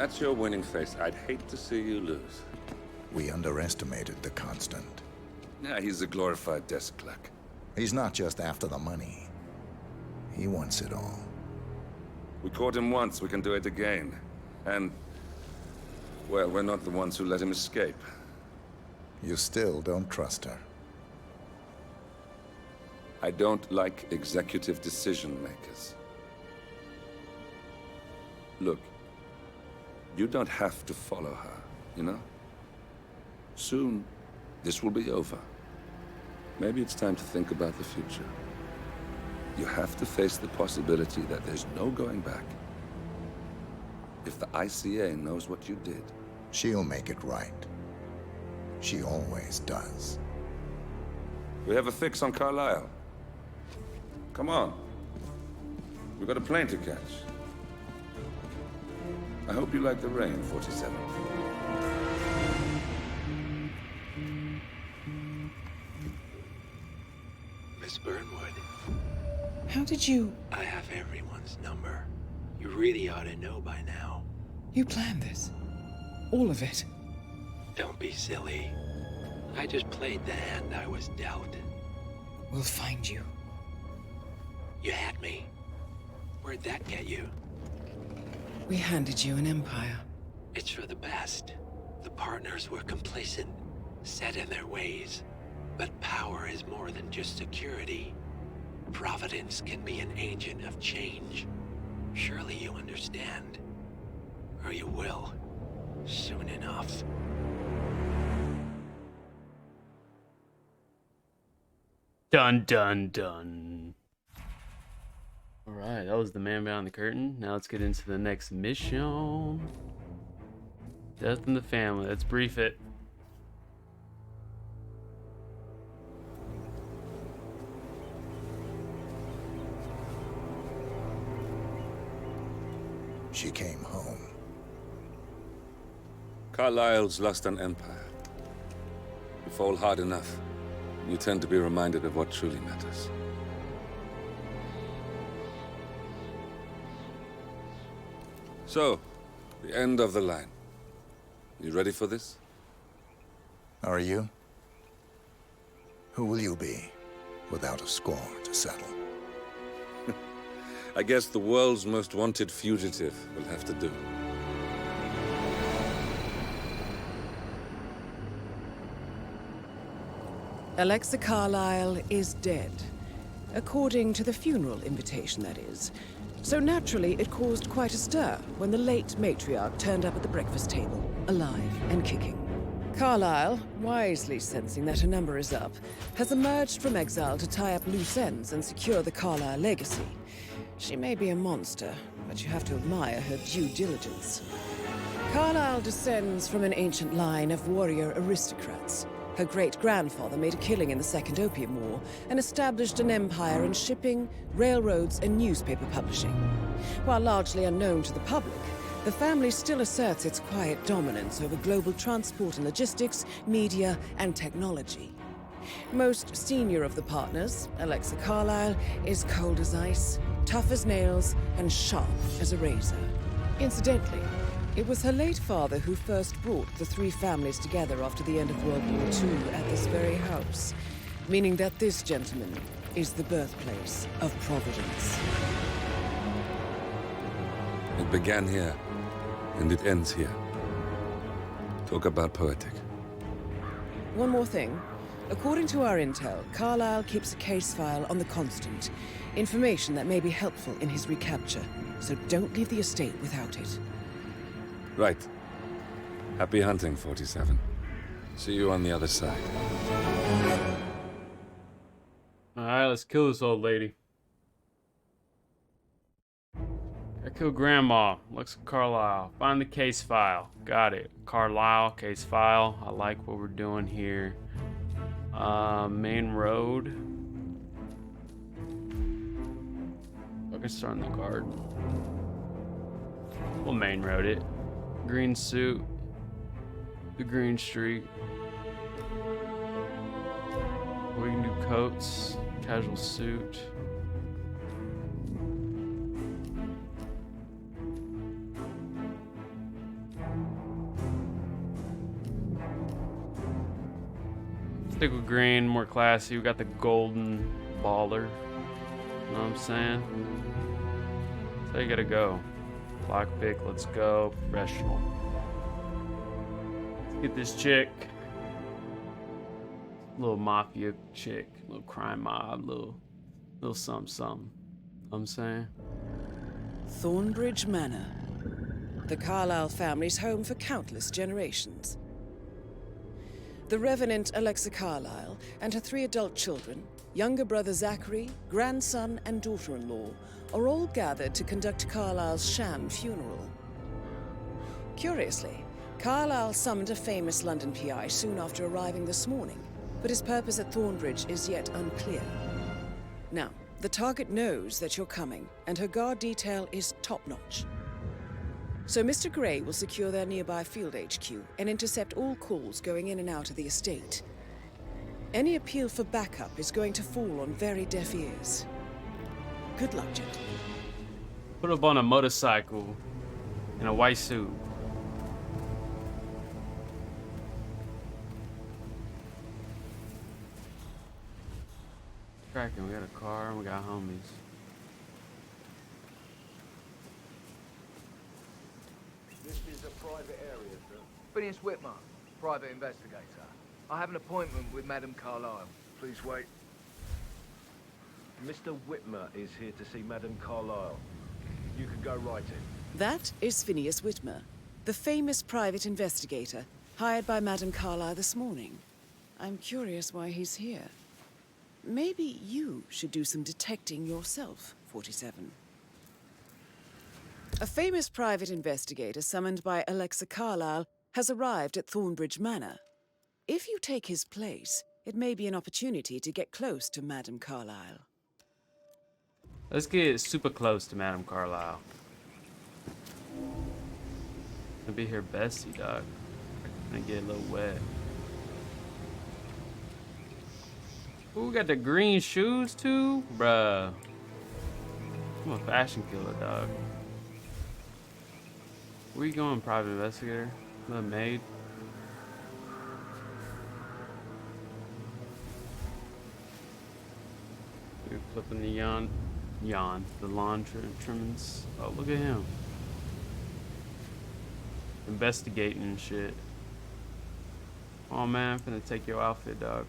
That's your winning face. I'd hate to see you lose. We underestimated the Constant. Yeah, he's a glorified desk clerk. He's not just after the money. He wants it all. We caught him once, we can do it again. And, well, we're not the ones who let him escape. You still don't trust her. I don't like executive decision makers. Look, you don't have to follow her, you know? Soon, this will be over. Maybe it's time to think about the future. You have to face the possibility that there's no going back. If the ICA knows what you did... She'll make it right. She always does. We have a fix on Carlisle. Come on. We've got a plane to catch. I hope you like the rain, 47. Miss Burnwood. How did you... I have everyone's number. You really ought to know by now. You planned this? All of it? Don't be silly. I just played the hand I was dealt. We'll find you. You had me. Where'd that get you? We handed you an empire. It's for the best. The partners were complacent, set in their ways. But power is more than just security. Providence can be an agent of change. Surely you understand. Or you will. Soon enough. Dun dun dun. Alright, that was the man behind the curtain. Now let's get into the next mission. Death in the family. Let's brief it. She came home. Carlisle's lost an empire. You fall hard enough, you tend to be reminded of what truly matters. So, the end of the line. You ready for this? Are you? Who will you be, without a score to settle? I guess the world's most wanted fugitive will have to do. Alexa Carlisle is dead. According to the funeral invitation, that is. So naturally, it caused quite a stir when the late matriarch turned up at the breakfast table, alive and kicking. Carlisle, wisely sensing that her number is up, has emerged from exile to tie up loose ends and secure the Carlisle legacy. She may be a monster, but you have to admire her due diligence. Carlisle descends from an ancient line of warrior aristocrats. Her great-grandfather made a killing in the Second Opium War and established an empire in shipping, railroads, and newspaper publishing. While largely unknown to the public, the family still asserts its quiet dominance over global transport and logistics, media, and technology. Most senior of the partners, Alexa Carlisle, is cold as ice, tough as nails, and sharp as a razor. Incidentally, it was her late father who first brought the three families together after the end of World War II at this very house, meaning that this gentleman is the birthplace of Providence. It began here, and it ends here. Talk about poetic. One more thing. According to our intel, Carlisle keeps a case file on the Constant. Information that may be helpful in his recapture, so don't leave the estate without it. Right. Happy hunting, 47. See you on the other side. Alright, let's kill this old lady. I killed Grandma. Alexa Carlisle. Find the case file. Got it. Carlisle, case file. I like what we're doing here. Main road. I can start in the guard. We'll main road it. Green suit. The green street. We can do coats. Casual suit. Stick with green, more classy. We got the golden baller. You know what I'm saying? So you gotta go. Lockpick, let's go. Professional. Let's get this chick. Little mafia chick. Little crime mob. Little something something. You know what I'm saying? Thornbridge Manor. The Carlyle family's home for countless generations. The Revenant Alexa Carlyle and her 3 adult children, younger brother Zachary, grandson, and daughter-in-law, are all gathered to conduct Carlyle's sham funeral. Curiously, Carlyle summoned a famous London PI soon after arriving this morning, but his purpose at Thornbridge is yet unclear. Now, the target knows that you're coming, and her guard detail is top-notch. So Mr. Gray will secure their nearby field HQ and intercept all calls going in and out of the estate. Any appeal for backup is going to fall on very deaf ears. Good luck, gentlemen. Put up on a motorcycle in a white suit. Cracking, we got a car and we got homies. This is a private area, sir. Phineas Whitman, private investigator. I have an appointment with Madame Carlyle. Please wait. Mr. Whitmer is here to see Madame Carlyle. You can go right in. That is Phineas Whitmer, the famous private investigator hired by Madame Carlyle this morning. I'm curious why he's here. Maybe you should do some detecting yourself, 47. A famous private investigator summoned by Alexa Carlyle has arrived at Thornbridge Manor. If you take his place, it may be an opportunity to get close to Madame Carlyle. Let's get super close to Madame Carlyle. Gonna be her bestie, dog. Gonna get a little wet. Ooh, we got the green shoes too? Bruh. I'm a fashion killer, dog. Where you going, private investigator? The maid? We're flipping the the lawn trimmings. Oh, look at him. Investigating and shit. Oh man, I'm finna take your outfit, dog.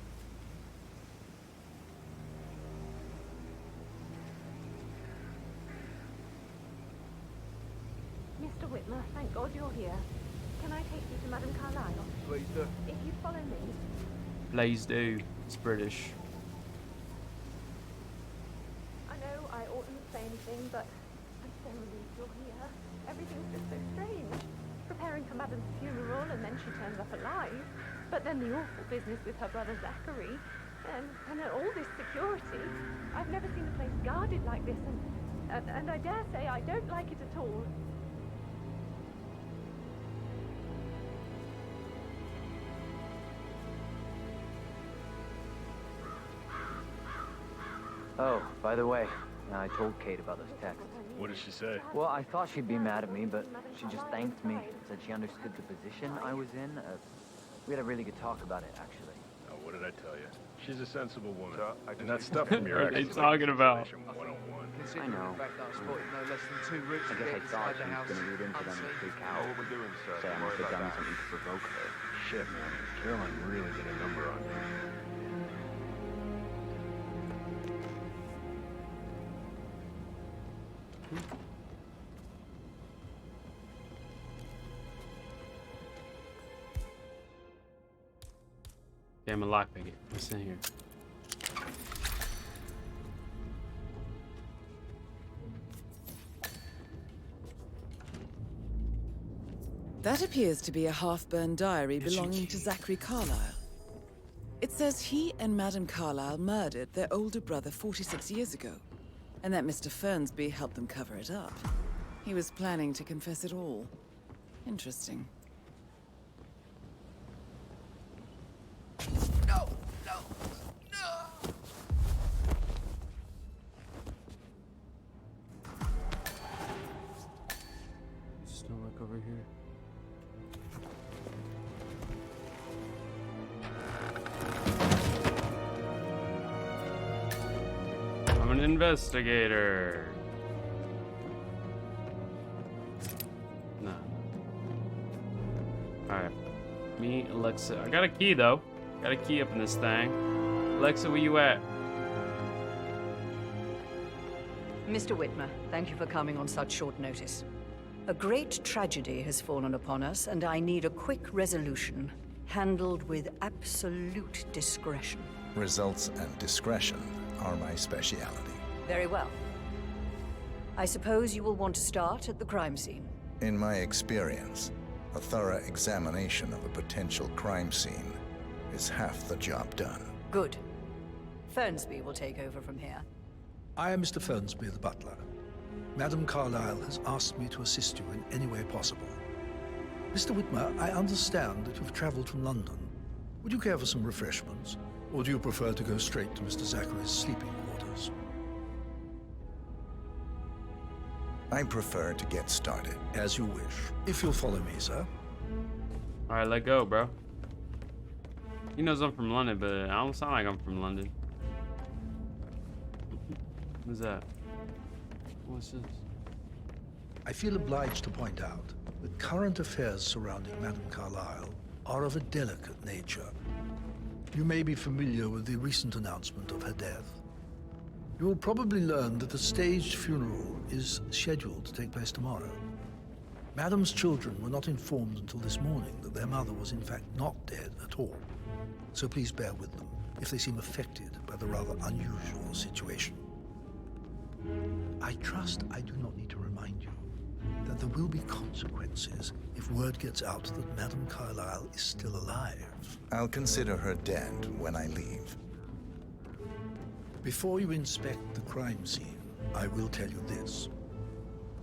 Mr. Whitmer, thank God you're here. Can I take you to Madame Carlyle? Please do. If you follow me. Please do. It's British. I know I oughtn't say anything, but I'm so relieved you're here. Everything's just so strange. Preparing for Madame's funeral, and then she turns up alive. But then the awful business with her brother Zachary, and all this security. I've never seen a place guarded like this, and I dare say I don't like it at all. Oh, by the way, I told Kate about those texts. What did she say? Well, I thought she'd be mad at me, but she just thanked me, said she understood the position I was in. We had a really good talk about it, actually. Oh, what did I tell you? She's a sensible woman. And that stuff from your What are ex. they talking about? 101. Considering I know. the fact that I spotted no less than 2 routes I to guess get I thought inside she the was house. going to read into them and unseen. freak out. What we're doing, sir. Say I must have done something to provoke her. Shit, man. Caroline really did a number on me. Damn, a lockpick it. What's in here? That appears to be a half-burned diary belonging to Zachary Carlyle. It says he and Madame Carlyle murdered their older brother 46 years ago, and that Mr. Fernsby helped them cover it up. He was planning to confess it all. Interesting. No, no, no! Just don't look over here. investigator. No. Alright. Me, Alexa. I got a key, though. Got a key up in this thing. Alexa, where you at? Mr. Whitmer, thank you for coming on such short notice. A great tragedy has fallen upon us, and I need a quick resolution, handled with absolute discretion. Results and discretion are my speciality. Very well. I suppose you will want to start at the crime scene. In my experience, a thorough examination of a potential crime scene is half the job done. Good. Fernsby will take over from here. I am Mr. Fernsby, the butler. Madam Carlyle has asked me to assist you in any way possible. Mr. Whitmer, I understand that you've traveled from London. Would you care for some refreshments? Or do you prefer to go straight to Mr. Zachary's sleeping quarters? I prefer to get started. As you wish. If you'll follow me, sir. Alright, let go, bro. He knows I'm from London, but I don't sound like I'm from London. What's that? What's this? I feel obliged to point out that current affairs surrounding Madame Carlyle are of a delicate nature. You may be familiar with the recent announcement of her death. You will probably learn that a staged funeral is scheduled to take place tomorrow. Madame's children were not informed until this morning that their mother was in fact not dead at all. So please bear with them if they seem affected by the rather unusual situation. I trust I do not need to remind you that there will be consequences if word gets out that Madame Carlyle is still alive. I'll consider her dead when I leave. Before you inspect the crime scene, I will tell you this.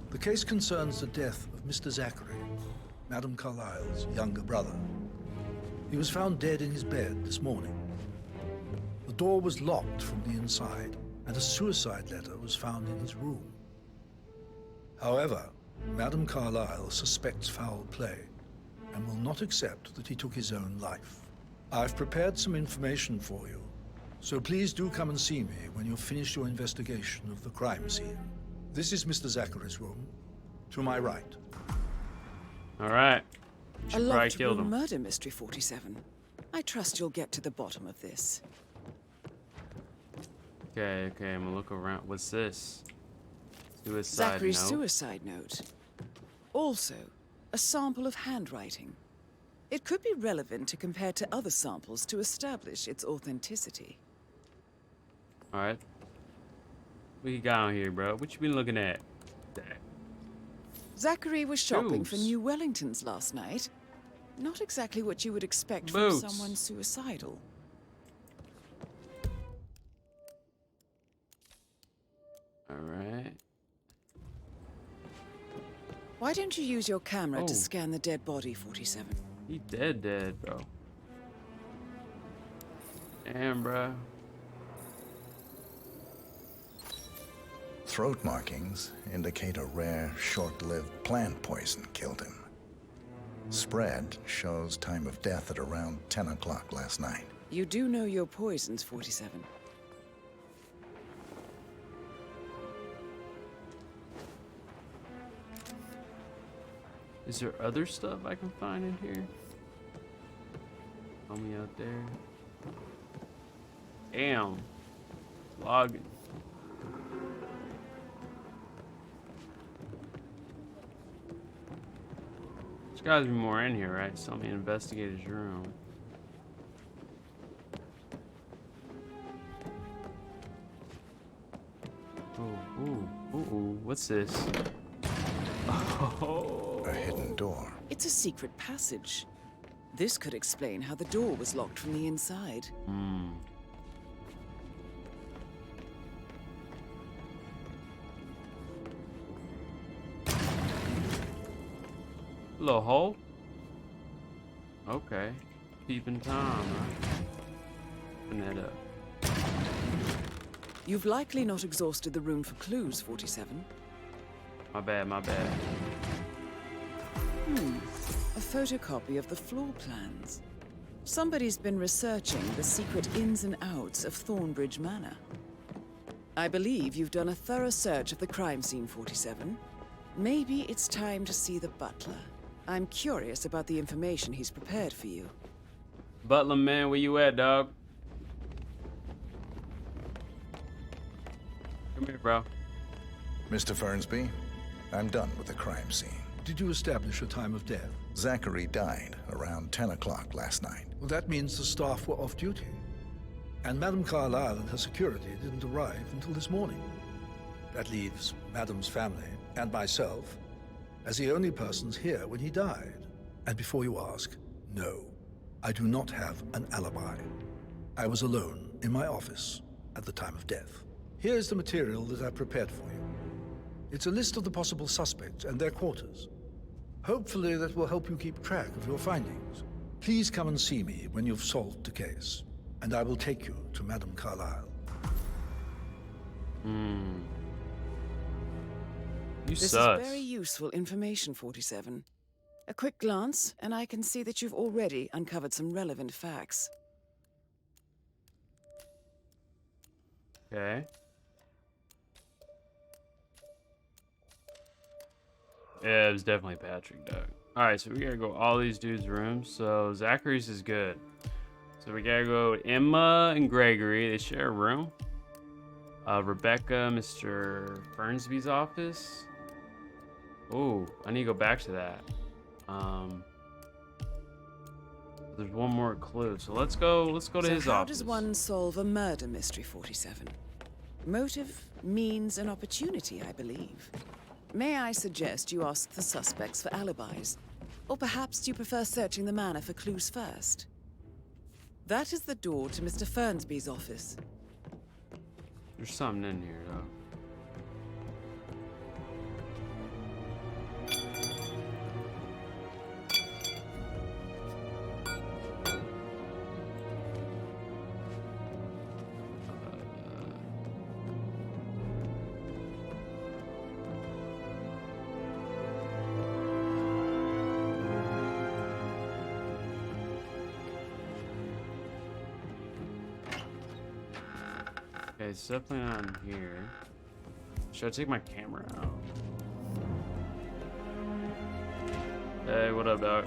The case concerns the death of Mr. Zachary, Madame Carlyle's younger brother. He was found dead in his bed this morning. The door was locked from the inside, and a suicide letter was found in his room. However, Madame Carlyle suspects foul play and will not accept that he took his own life. I've prepared some information for you, so please do come and see me when you've finished your investigation of the crime scene. This is Mr. Zachary's room, to my right. All right. A Should probably locked killed room him. murder mystery 47. I trust you'll get to the bottom of this. Okay, I'm gonna look around. What's this? Suicide Zachary's note. suicide note. Also, a sample of handwriting. It could be relevant to compare to other samples to establish its authenticity. All right. What you got on here, bro? What you been looking at? Zachary was shopping for Shoes. New Wellingtons last night. Not exactly what you would expect Boots. from someone suicidal. All right. Why don't you use your camera Oh. to scan the dead body, 47? He dead, bro. Damn, bro. Throat markings indicate a rare, short-lived plant poison killed him. Spread shows time of death at around 10 o'clock last night. You do know your poisons, 47. Is there other stuff I can find in here? Homie out there. Damn. Login. There's gotta be more in here, right? Something in investigator's room. Ooh, what's this? Oh. A hidden door. It's a secret passage. This could explain how the door was locked from the inside. Little hole? Okay. Peeping Tom, right? Open that up. You've likely not exhausted the room for clues, 47. My bad, my bad. A photocopy of the floor plans. Somebody's been researching the secret ins and outs of Thornbridge Manor. I believe you've done a thorough search of the crime scene, 47. Maybe it's time to see the butler. I'm curious about the information he's prepared for you. Butler, man, where you at, dog? Come here, bro. Mr. Fernsby, I'm done with the crime scene. Did you establish a time of death? Zachary died around 10 o'clock last night. Well, that means the staff were off duty. And Madame Carlyle and her security didn't arrive until this morning. That leaves Madame's family and myself as the only persons here when he died. And before you ask, no, I do not have an alibi. I was alone in my office at the time of death. Here's the material that I prepared for you. It's a list of the possible suspects and their quarters. Hopefully that will help you keep track of your findings. Please come and see me when you've solved the case, and I will take you to Madame Carlyle. You This sus. is very useful information, 47. A quick glance, and I can see that you've already uncovered some relevant facts. Okay. Yeah, it was definitely Patrick, dog. Alright, so we gotta go all these dudes' rooms. So Zachary's is good. So we gotta go Emma and Gregory. They share a room. Rebecca, Mr. Fernsby's office. Oh, I need to go back to that. There's one more clue. So let's go to his how office. does one solve a murder mystery, 47? Motive, means, and opportunity, I believe. May I suggest you ask the suspects for alibis? Or perhaps you prefer searching the manor for clues first? That is the door to Mr. Fernsby's office. There's something in here, though. Okay, it's definitely not in here. Should I take my camera out? Hey, what up, dog?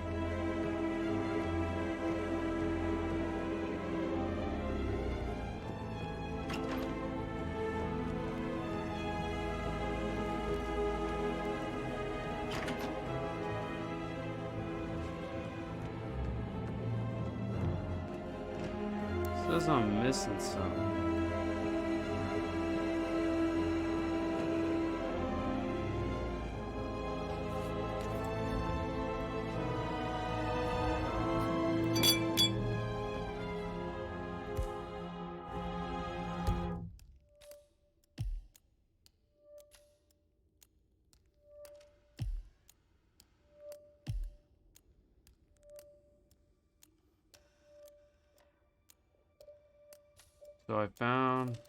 Says I'm missing something. So I found...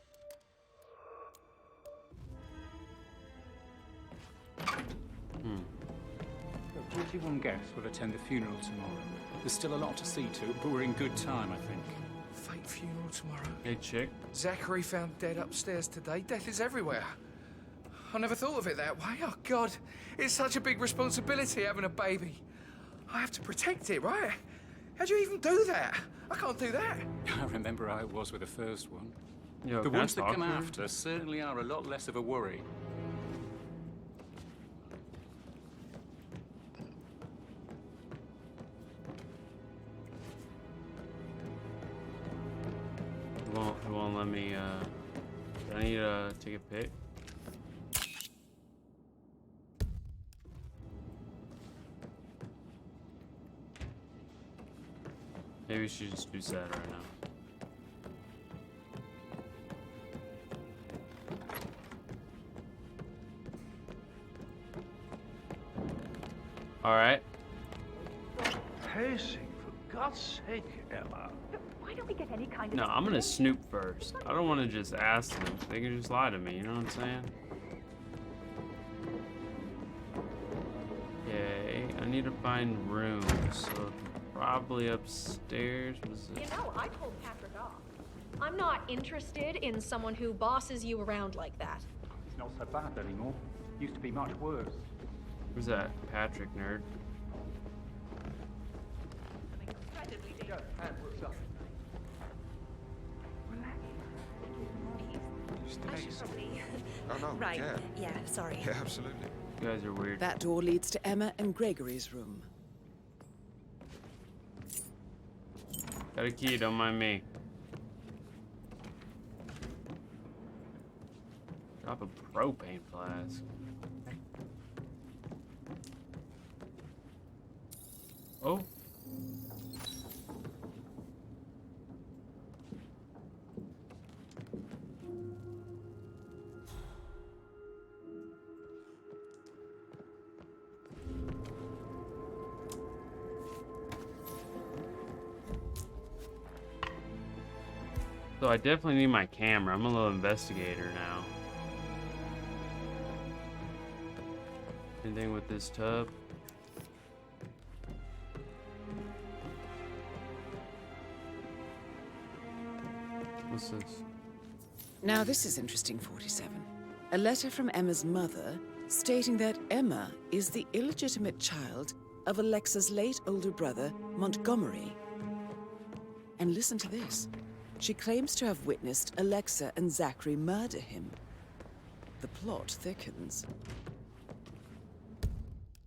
The 41 guests will attend the funeral tomorrow. There's still a lot to see to, but we're in good time, I think. Fake funeral tomorrow. Hey, chick. Zachary found dead upstairs today. Death is everywhere. I never thought of it that way. Oh, God. It's such a big responsibility having a baby. I have to protect it, right? How do you even do that? I can't do that. I remember how it was with the first one. Yo, The can I ones that talk come to her? after certainly are a lot less of a worry. It won't let me, I need to take a pic. Maybe we should just do that right now. Alright. Pacing, for God's sake, Emma. Why don't we get any kind of... No, I'm gonna snoop first. I don't want to just ask them. They can just lie to me, you know what I'm saying? Okay, I need to find rooms. So probably upstairs. Was it? You know, I told Patrick off. I'm not interested in someone who bosses you around like that. It's not so bad anymore. Used to be much worse. Who's that? Patrick, nerd. Oh, no, Right. yeah. Yeah, sorry. Yeah, absolutely. You guys are weird. That door leads to Emma and Gregory's room. Got a key, don't mind me. Drop a propane flask. Oh. So I definitely need my camera. I'm a little investigator now. Anything with this tub? What's this? Now this is interesting, 47. A letter from Emma's mother stating that Emma is the illegitimate child of Alexa's late older brother, Montgomery. And listen to this. She claims to have witnessed Alexa and Zachary murder him. The plot thickens.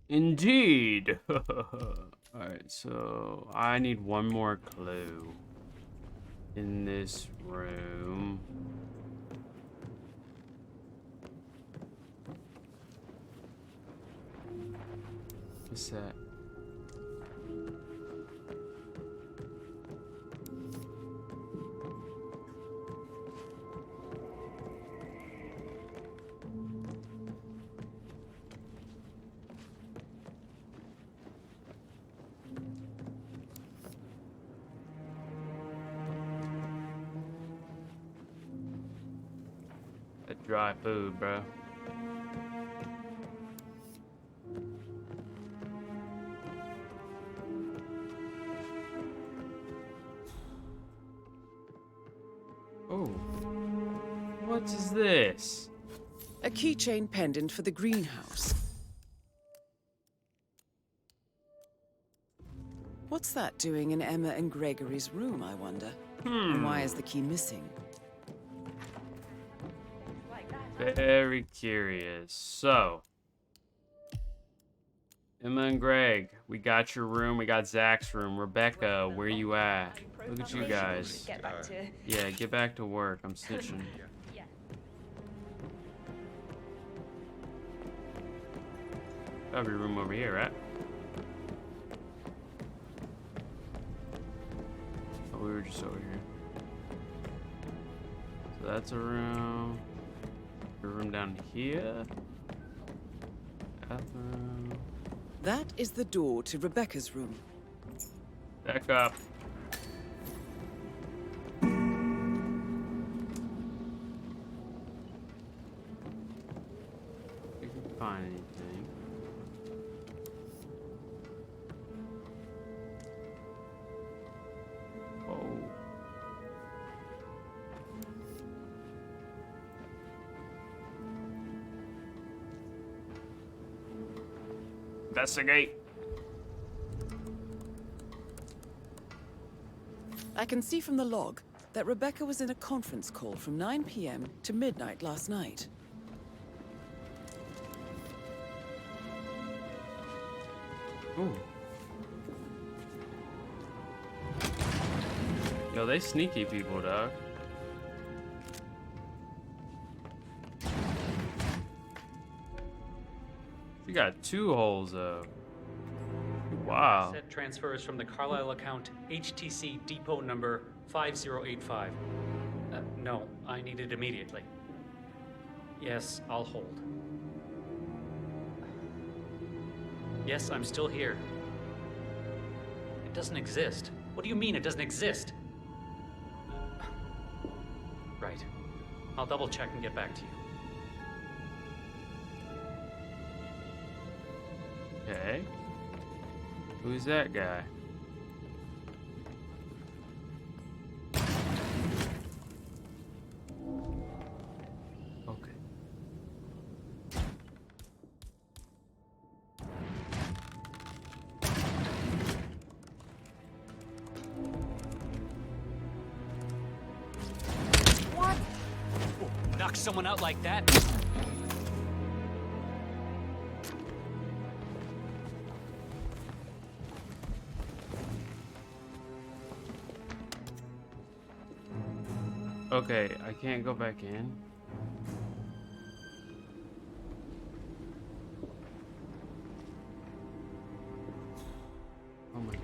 Indeed. Alright, so I need one more clue in this room. What's that? That dry food, bro. Oh. What is this? A keychain pendant for the greenhouse. What's that doing in Emma and Gregory's room, I wonder? And why is the key missing? Very curious. So, Emma and Greg, we got your room. We got Zach's room. Rebecca, where you at? Look at you guys. Get back to... Yeah, get back to work. I'm snitching. Yeah. Have your room over here, right? Oh, we were just over here. So that's a room. A room down here. Bathroom. That is the door to Rebecca's room. Back up. You can find anything. Oh. Investigate. I can see from the log that Rebecca was in a conference call from 9 p.m. to midnight last night. Ooh. Yo, they sneaky people, dog. You got 2 holes, though. Wow. Set transfers from the Carlisle account HTC depot number 5085. No, I need it immediately. Yes, I'll hold. Yes, I'm still here. It doesn't exist. What do you mean it doesn't exist? Right. I'll double check and get back to you. Okay. Who's that guy? knock someone out like that. Okay, I can't go back in. Oh my god.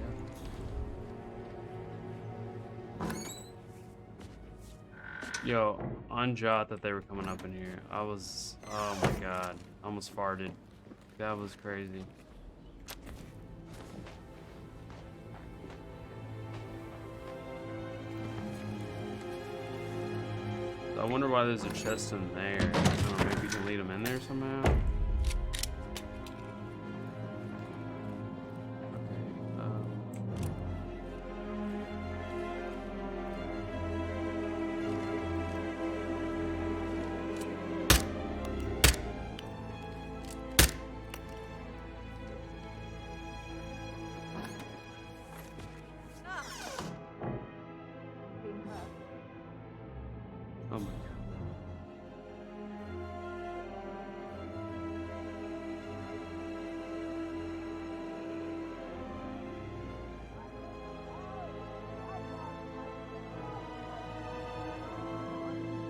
Yo, on Jot that they were coming up in here. Oh my god. I almost farted. That was crazy. I wonder why there's a chest in there. I don't know, maybe you can lead them in there somehow. Oh my god.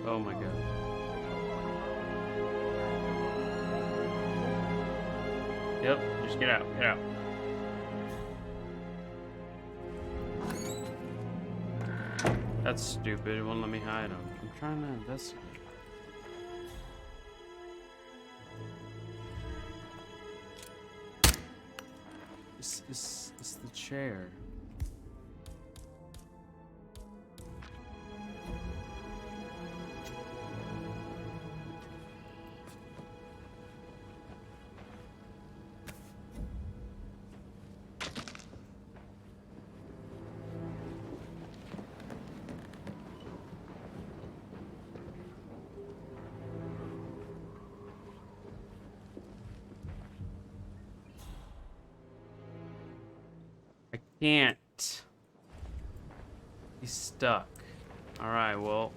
Oh my god. Yep, just get out, get out. That's stupid, it won't let me hide him. I'm trying to investigate. It's the chair. I can't. He's stuck. Alright, well.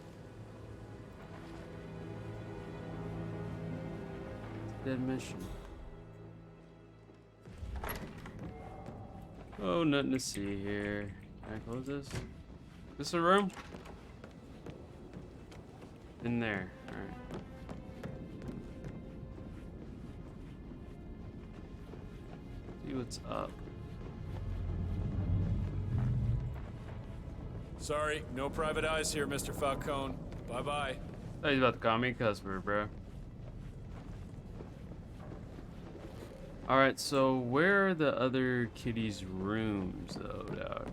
Dead mission. Oh, nothing to see here. Can I close this? Is this a room? In there. Alright. See what's up. Sorry, no private eyes here, Mr. Falcone. Bye-bye. Oh, he's about to call me a cuss word, bro. Alright, so where are the other kitties' rooms, though, dog?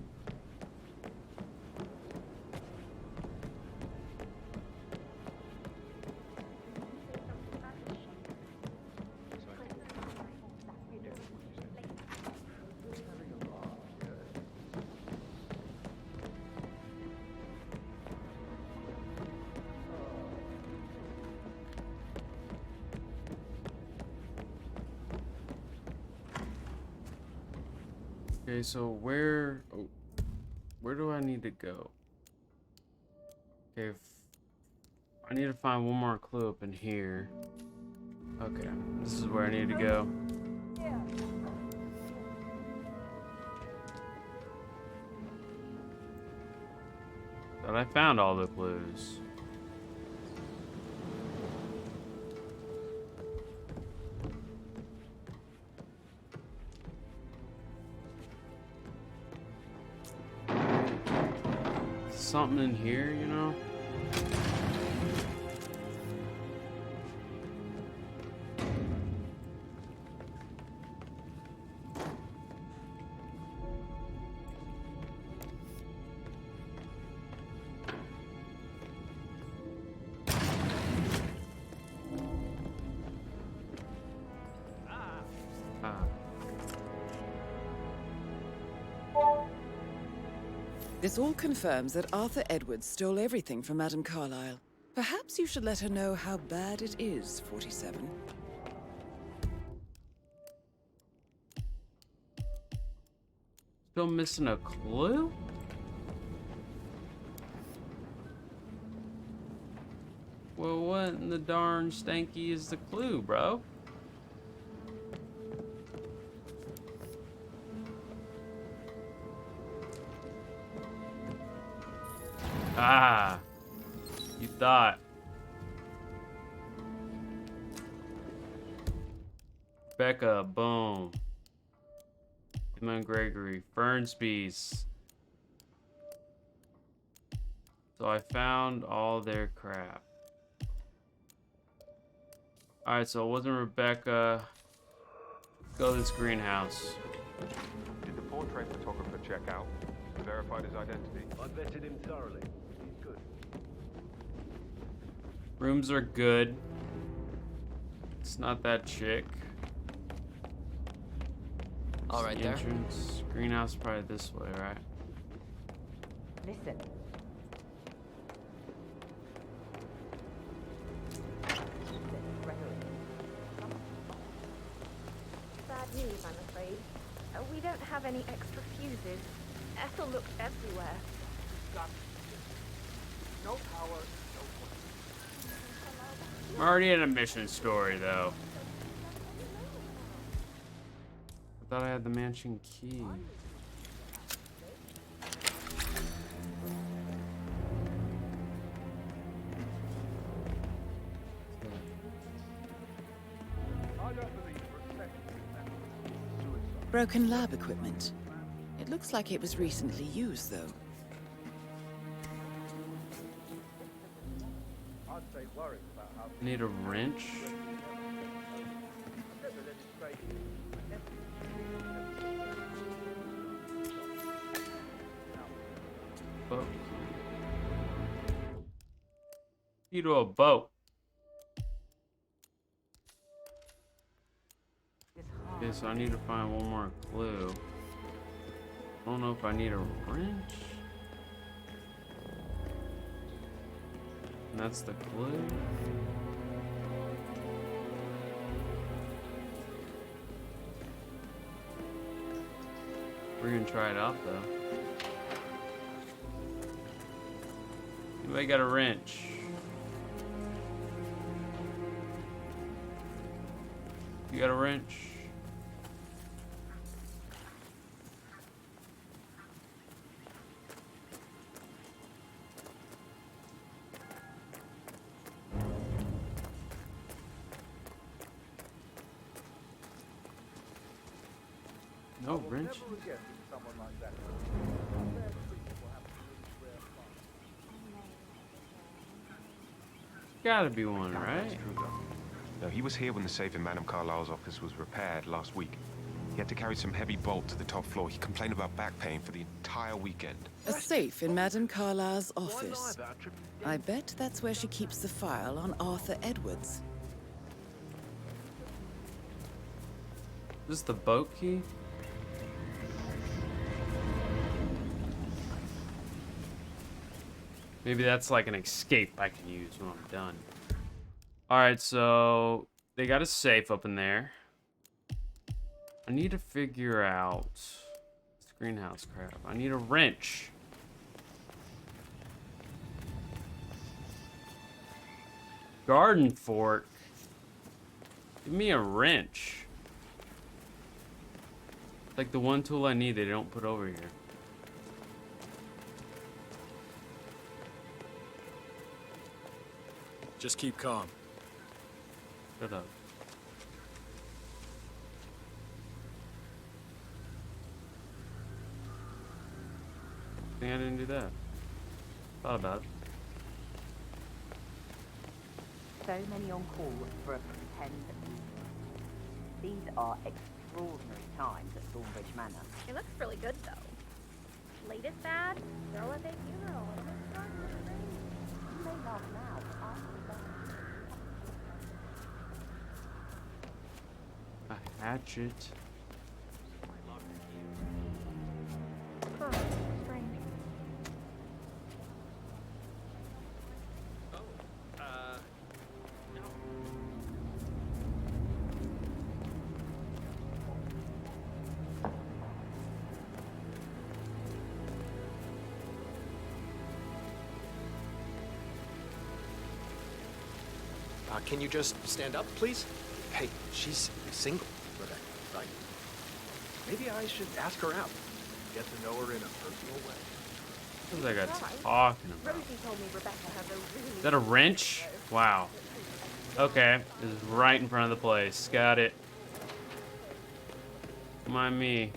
Okay, so where do I need to go? Okay, I need to find one more clue up in here. Okay, this is where I need to go. But I found all the clues. Something in here, you know? This all confirms that Arthur Edwards stole everything from Madame Carlyle. Perhaps you should let her know how bad it is, 47. Still missing a clue? Well, what in the darn stanky is the clue, bro? Ah, you thought. Becca, boom. Hitman Gregory, Fernsby's. So I found all their crap. Alright, so it wasn't Rebecca. Go to this greenhouse. Did the portrait photographer check out? Verified his identity? I vetted him thoroughly. He's good. Rooms are good. It's not that chick. All right, there. Entrance. Greenhouse probably this way, right? Listen. Bad news, I'm afraid. We don't have any extra fuses. Ethel looked everywhere. No power, no I'm already in a mission story, though. I thought I had the mansion key. Broken lab equipment. It looks like it was recently used, though. I need a wrench. Boat. You to a boat. Okay, so I need to find one more clue. I don't know if I need a wrench. And that's the clue. We're gonna try it out though. Anybody got a wrench? You got a wrench? No wrench. Gotta be one, right? No, he was here when the safe in Madame Carlyle's office was repaired last week. He had to carry some heavy bolt to the top floor. He complained about back pain for the entire weekend. A safe in Madame Carlyle's office. I bet that's where she keeps the file on Arthur Edwards. This is the boat key? Maybe that's like an escape I can use when I'm done. Alright, so they got a safe up in there. I need to figure out this greenhouse crap. I need a wrench. Garden fork. Give me a wrench. Like the one tool I need they don't put over here. Just keep calm. Shut up. Think I didn't do that. Thought about it. So many on call for a pretend meeting. These are extraordinary times at Thornbridge Manor. It looks really good, though. Latest ad? Girl at their funeral. Oh my God, what a ring. You may laugh now, but after A hatchet. Huh, strange. Can you just stand up, please? Hey, she's single, Rebecca, right? Maybe I should ask her out. Get to know her in a personal way. What was that guy talking about? Rosie told me Rebecca has a really... Is that a wrench? Wow. Okay, this is right in front of the place. Got it. Mind me.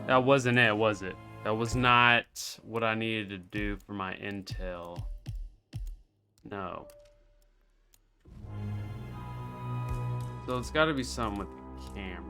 That wasn't it, was it? That was not what I needed to do for my intel. No. So it's got to be something with the camera.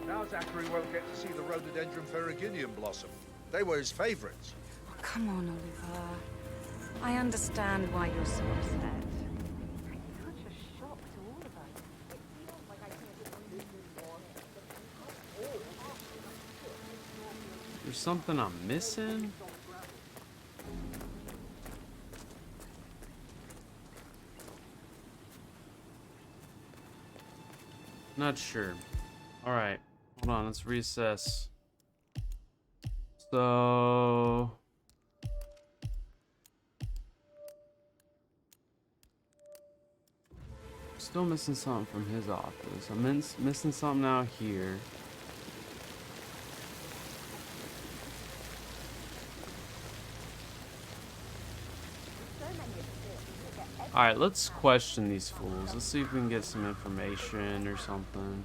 Now Zachary won't get to see the rhododendron ferruginum blossom. They were his favorites. Oh, come on, Oliver. I understand why you're so upset. It's such a shock to all of us. It feels like I can't get on this anymore. There's something I'm missing? Not sure. All right. Hold on, let's reassess. So... Still missing something from his office. I'm missing something out here. Alright, let's question these fools. Let's see if we can get some information or something.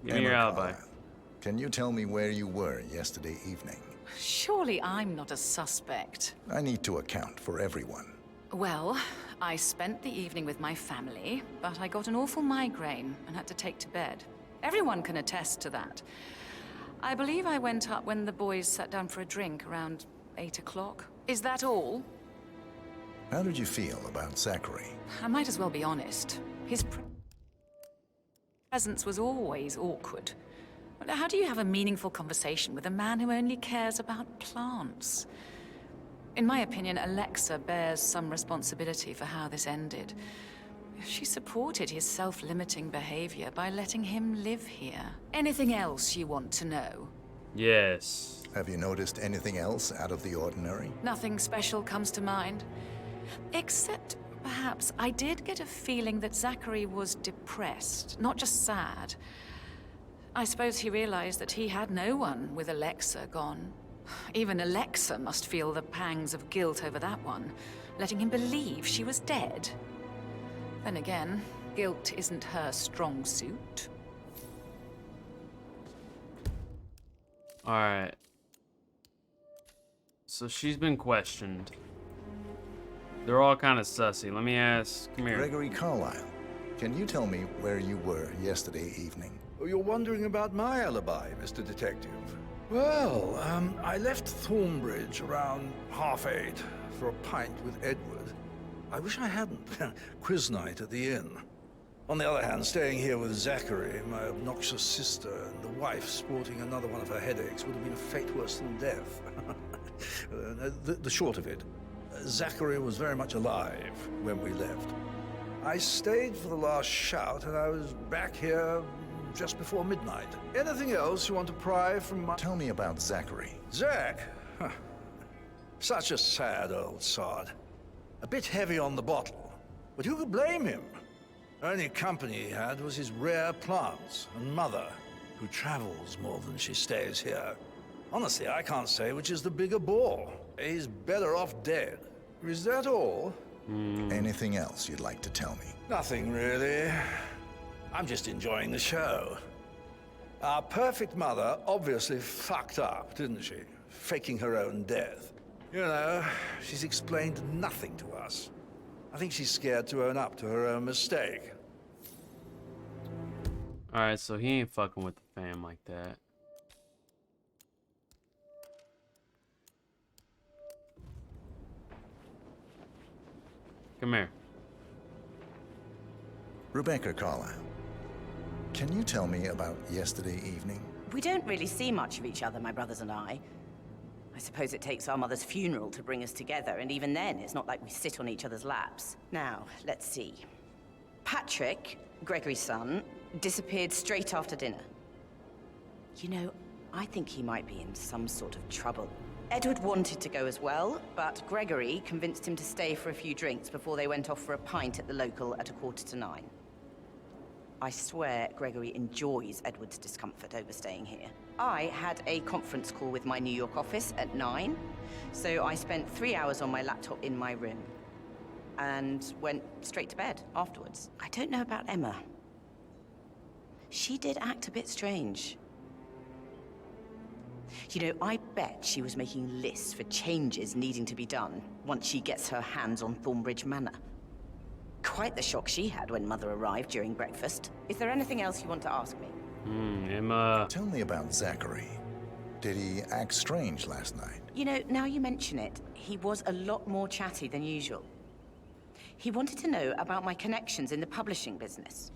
Give me your alibi. Can you tell me where you were yesterday evening? Surely I'm not a suspect. I need to account for everyone. Well, I spent the evening with my family, but I got an awful migraine and had to take to bed. Everyone can attest to that. I believe I went up when the boys sat down for a drink around 8 o'clock. Is that all? How did you feel about Zachary? I might as well be honest. His presence was always awkward. How do you have a meaningful conversation with a man who only cares about plants? In my opinion, Alexa bears some responsibility for how this ended. She supported his self-limiting behavior by letting him live here. Anything else you want to know? Yes. Have you noticed anything else out of the ordinary? Nothing special comes to mind. Except, perhaps, I did get a feeling that Zachary was depressed, not just sad. I suppose he realized that he had no one with Alexa gone. Even Alexa must feel the pangs of guilt over that one, letting him believe she was dead. Then again, guilt isn't her strong suit. Alright. So she's been questioned. They're all kind of sussy. Let me ask. Come here. Gregory Carlyle, can you tell me where you were yesterday evening? Oh, you're wondering about my alibi, Mr. Detective. Well, I left Thornbridge around 8:30 for a pint with Edward. I wish I hadn't. Quiz night at the inn. On the other hand, staying here with Zachary, my obnoxious sister, and the wife sporting another one of her headaches would have been a fate worse than death. The short of it, Zachary was very much alive when we left. I stayed for the last shout, and I was back here just before midnight. Anything else you want to pry from my... Tell me about Zachary. Zach? Huh. Such a sad old sod. A bit heavy on the bottle, but who could blame him? Only company he had was his rare plants and mother, who travels more than she stays here. Honestly, I can't say which is the bigger bore. He's better off dead. Is that all? Anything else you'd like to tell me? Nothing, really. I'm just enjoying the show. Our perfect mother obviously fucked up, didn't she? Faking her own death. You know, she's explained nothing to us. I think she's scared to own up to her own mistake. Alright, so he ain't fucking with the fam like that. Come here. Rebecca Carlyle, can you tell me about yesterday evening? We don't really see much of each other, my brothers and I. I suppose it takes our mother's funeral to bring us together, and even then, it's not like we sit on each other's laps. Now, let's see. Patrick, Gregory's son, disappeared straight after dinner. You know, I think he might be in some sort of trouble. Edward wanted to go as well, but Gregory convinced him to stay for a few drinks before they went off for a pint at the local at 9:15. I swear Gregory enjoys Edward's discomfort over staying here. I had a conference call with my New York office at 9, so I spent 3 hours on my laptop in my room and went straight to bed afterwards. I don't know about Emma. She did act a bit strange. You know, I bet she was making lists for changes needing to be done once she gets her hands on Thornbridge Manor. Quite the shock she had when Mother arrived during breakfast. Is there anything else you want to ask me? Emma. Tell me about Zachary. Did he act strange last night? You know, now you mention it, he was a lot more chatty than usual. He wanted to know about my connections in the publishing business.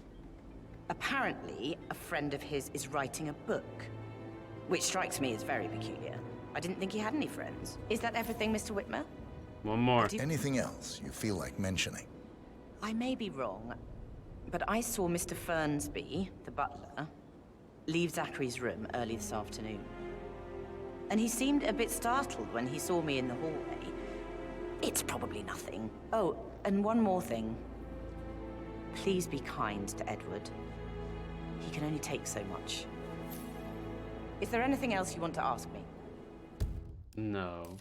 Apparently, a friend of his is writing a book, which strikes me as very peculiar. I didn't think he had any friends. Is that everything, Mr. Whitmer? One more. Anything else you feel like mentioning? I may be wrong, but I saw Mr. Fernsby, the butler, leave Zachary's room early this afternoon. And he seemed a bit startled when he saw me in the hallway. It's probably nothing. Oh, and one more thing. Please be kind to Edward. He can only take so much. Is there anything else you want to ask me? No.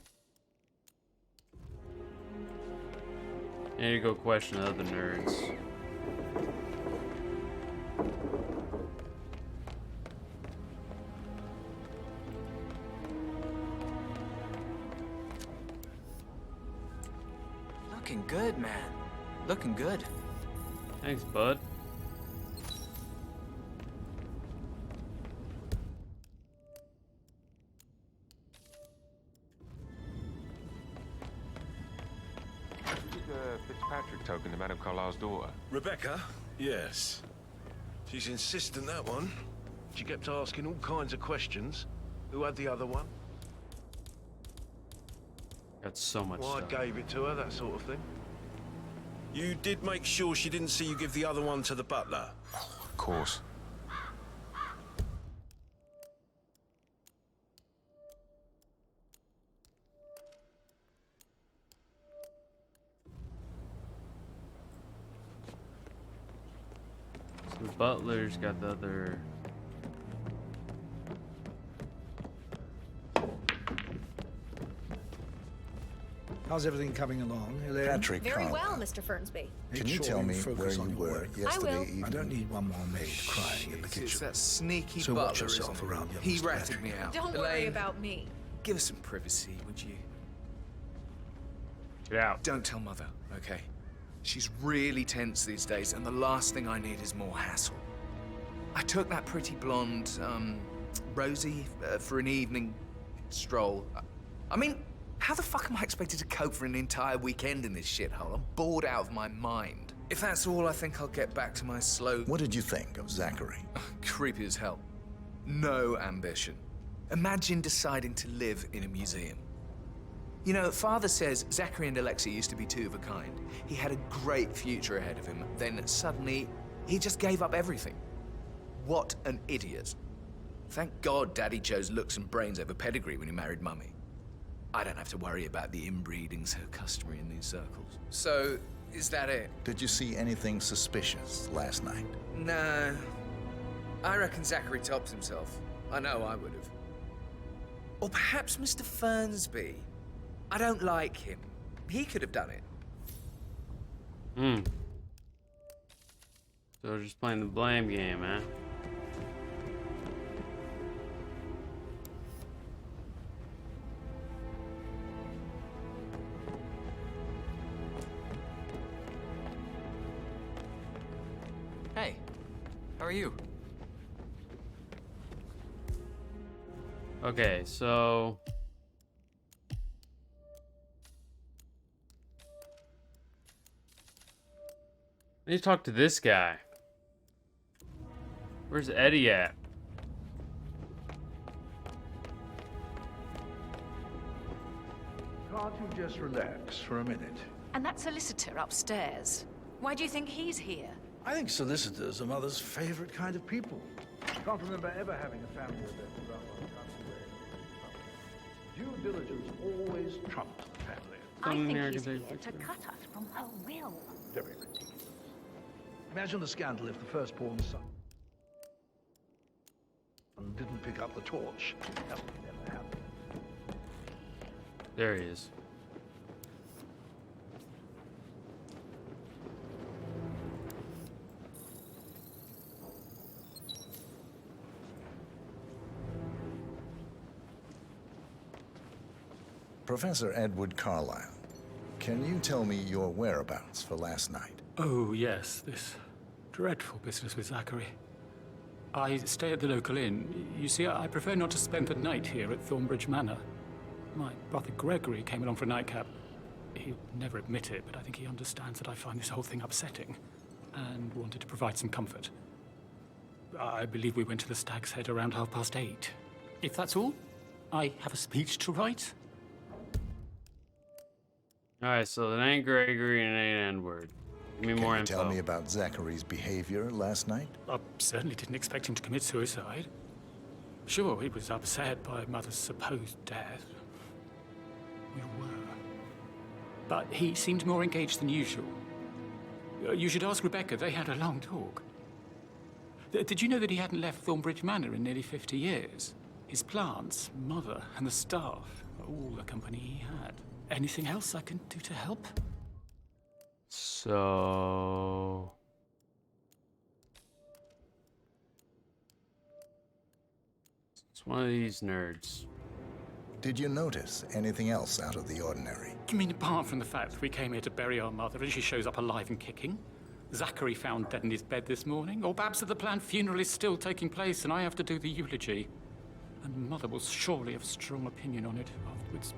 I need to go question the other nerds. Looking good, man. Looking good. Thanks, bud. Fitzpatrick token to Madame Carlyle's daughter. Rebecca? Yes. She's insistent, that one. She kept asking all kinds of questions. Who had the other one? Got so much Why stuff. I gave it to her, that sort of thing. You did make sure she didn't see you give the other one to the butler? Of course. So the butler's got the other. How's everything coming along, Elaine? Patrick Very Carlyle. well, Mr. Fernsby. Can you tell me where you were yesterday evening? I don't need one more maid crying in the kitchen. It's that sneaky So butler, watch yourself isn't it? around young He Mr. ratted Patrick. me out. Don't worry Elaine, about me. give us some privacy, would you? Get out. Don't tell Mother, okay? She's really tense these days, and the last thing I need is more hassle. I took that pretty blonde, Rosie, for an evening stroll. I mean, how the fuck am I expected to cope for an entire weekend in this shithole? I'm bored out of my mind. If that's all, I think I'll get back to my slow... What did you think of Zachary? Creepy as hell. No ambition. Imagine deciding to live in a museum. You know, Father says Zachary and Alexia used to be two of a kind. He had a great future ahead of him. Then suddenly, he just gave up everything. What an idiot. Thank God Daddy chose looks and brains over pedigree when he married Mummy. I don't have to worry about the inbreeding so customary in these circles. So, is that it? Did you see anything suspicious last night? No. I reckon Zachary tops himself. I know I would have. Or perhaps Mr. Fernsby. I don't like him. He could have done it. So we're just playing the blame game, huh? are you? Okay, so I need to talk to this guy. Where's Eddie at? Can't you just relax for a minute? And that solicitor upstairs. Why do you think he's here? I think solicitors are Mother's favorite kind of people. Can't remember ever having a family event without one coming away. Due diligence always trumps the family. I think he's here to cut us from her will. Very ridiculous. Imagine the scandal if the firstborn son didn't pick up the torch. That would never happen. There he is. Professor Edward Carlyle, can you tell me your whereabouts for last night? Oh, yes, this dreadful business with Zachary. I stay at the local inn. You see, I prefer not to spend the night here at Thornbridge Manor. My brother Gregory came along for a nightcap. He'll never admit it, but I think he understands that I find this whole thing upsetting and wanted to provide some comfort. I believe we went to the Stag's Head around 8:30. If that's all, I have a speech to write. Alright, so it ain't Gregory and it ain't Edward. Give me more info. Tell me about Zachary's behavior last night? I certainly didn't expect him to commit suicide. Sure, he was upset by Mother's supposed death. We were. But he seemed more engaged than usual. You should ask Rebecca. They had a long talk. Did you know that he hadn't left Thornbridge Manor in nearly 50 years? His plants, Mother, and the staff, all the company he had. Anything else I can do to help? So it's one of these nerds. Did you notice anything else out of the ordinary? You mean apart from the fact that we came here to bury our mother and she shows up alive and kicking? Zachary found dead in his bed this morning? Or perhaps that the planned funeral is still taking place and I have to do the eulogy? And Mother will surely have a strong opinion on it afterwards.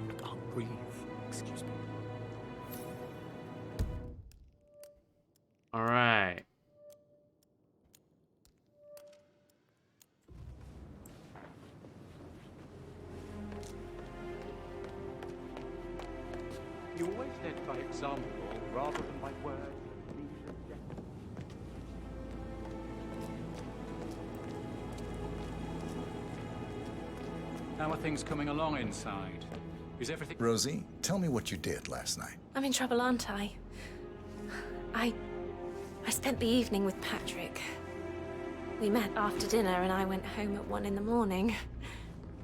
I can't breathe. Excuse me. All right. You always led by example rather than by word. How are things coming along inside? Is everything... Rosie, tell me what you did last night. I'm in trouble, aren't I? I spent the evening with Patrick. We met after dinner and I went home at 1 in the morning.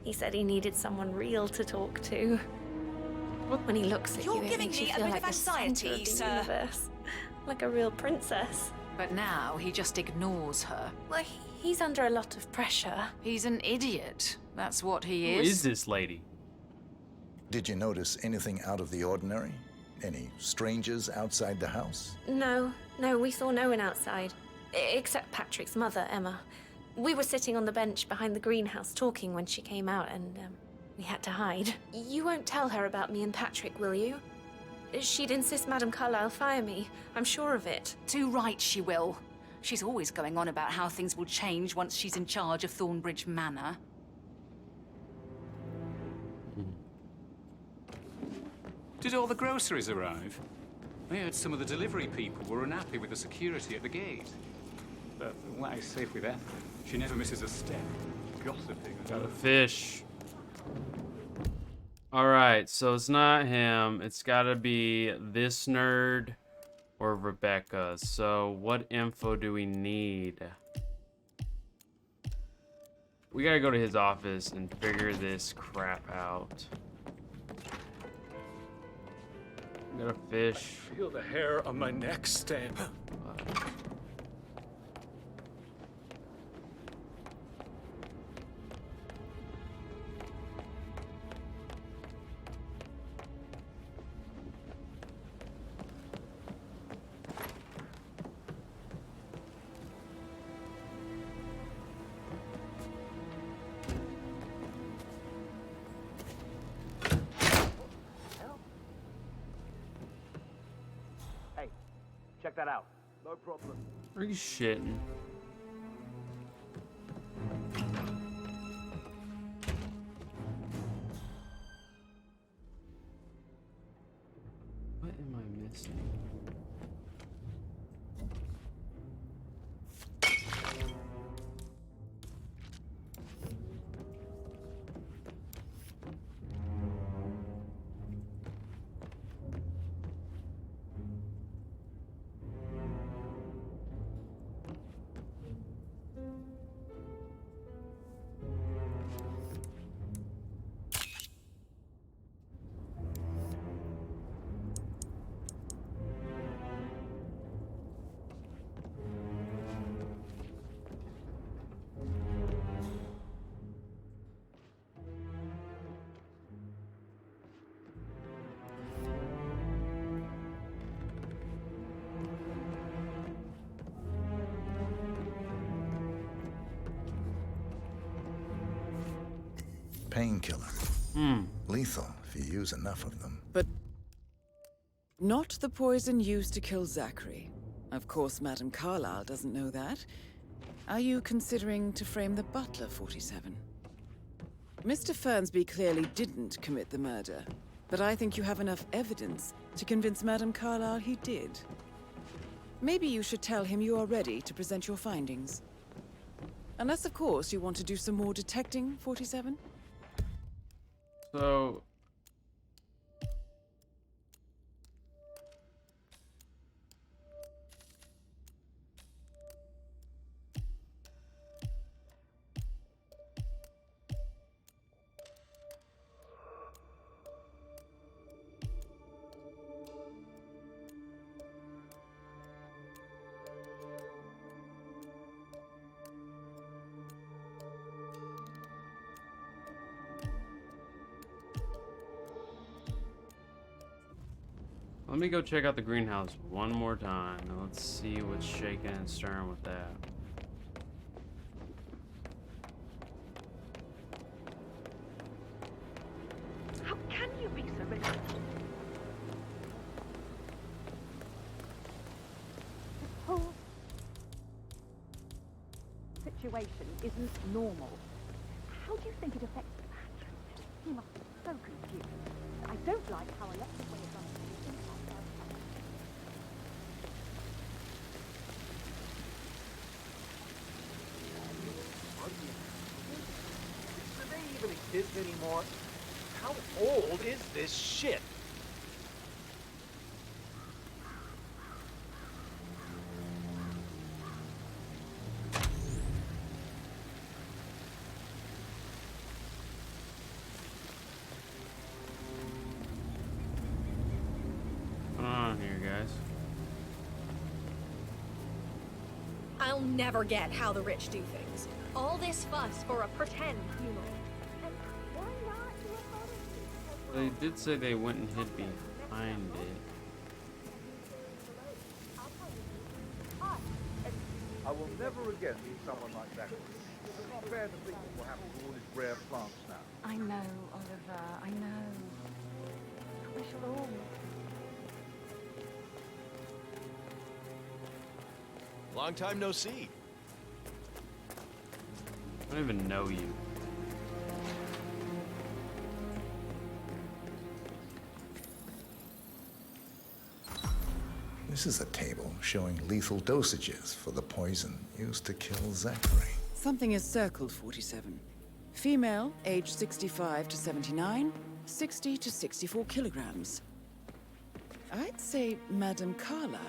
He said he needed someone real to talk to. When he looks at you, it makes you feel like the center of the universe. Like a real princess. But now he just ignores her. Well, he's under a lot of pressure. He's an idiot. That's what he Who is. is this lady? Did you notice anything out of the ordinary? Any strangers outside the house? No, we saw no one outside. Except Patrick's mother, Emma. We were sitting on the bench behind the greenhouse talking when she came out and, we had to hide. You won't tell her about me and Patrick, will you? She'd insist Madame Carlyle fire me. I'm sure of it. Too right she will. She's always going on about how things will change once she's in charge of Thornbridge Manor. Did all the groceries arrive? I heard some of the delivery people were unhappy with the security at the gate. But what I safe with Ethel, she never misses a step. Gossiping. Got a fish. Alright, so it's not him. It's gotta be this nerd or Rebecca. So what info do we need? We gotta go to his office and figure this crap out. Got a fish. I feel the hair on my neck stand. that out. No problem. Are you shitting? What am I missing? Painkiller. Lethal if you use enough of them. But not the poison used to kill Zachary. Of course, Madame Carlyle doesn't know that. Are you considering to frame the butler, 47? Mr. Fernsby clearly didn't commit the murder, but I think you have enough evidence to convince Madame Carlyle he did. Maybe you should tell him you are ready to present your findings. Unless, of course, you want to do some more detecting, 47? So... let me go check out the greenhouse one more time, and let's see what's shaking and stirring with that. How can you be so rigid? This whole situation isn't normal. How do you think it affects Patrick? He must be so confused. I don't like how Alexa's way of running things is. Do they even exist anymore? How old is this shit? What's going on here, guys? I'll never get how the rich do things. All this fuss for a pretend funeral. They did say they went and hid behind it. I will never again meet someone like that. It's not fair to think what will happen to all his rare plants now. I know, Oliver, I know. We shall all. Long time no see. I don't even know you. This is a table showing lethal dosages for the poison used to kill Zachary. Something is circled, 47. Female, age 65 to 79, 60 to 64 kilograms. I'd say Madame Carlyle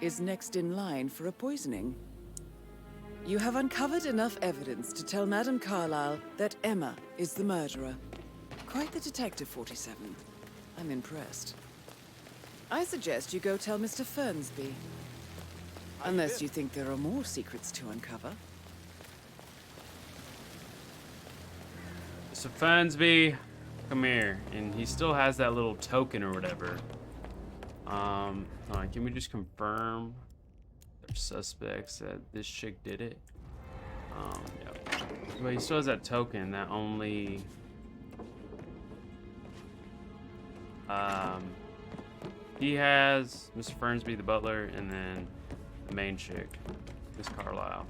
is next in line for a poisoning. You have uncovered enough evidence to tell Madame Carlyle that Emma is the murderer. Quite the detective, 47. I'm impressed. I suggest you go tell Mr. Fernsby. Unless you think there are more secrets to uncover. Mr. Fernsby, come here. And he still has that little token or whatever. Hold on, can we just confirm there's suspects that this chick did it? Yeah. But he still has that token that only he has, Mr. Fernsby, the butler, and then The main chick, Miss Carlisle.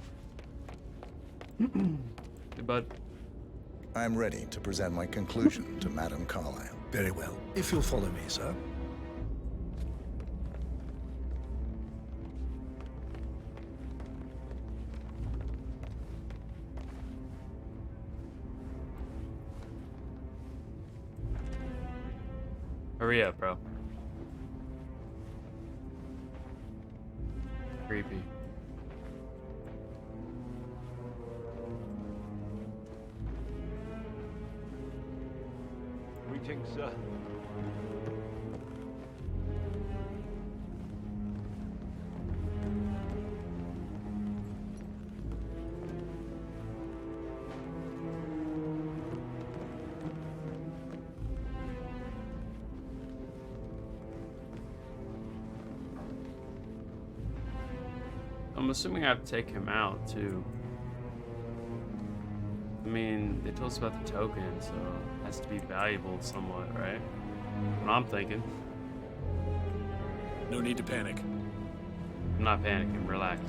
Hey, bud. I'm ready to present my conclusion to Madame Carlisle. Very well. If you'll follow me, sir. Hurry up, bro. Creepy. Greetings, sir. I'm assuming I have to take him out too. I mean, they told us about the token, so it has to be valuable somewhat, right? What I'm thinking. No need to panic. I'm not panicking, relax.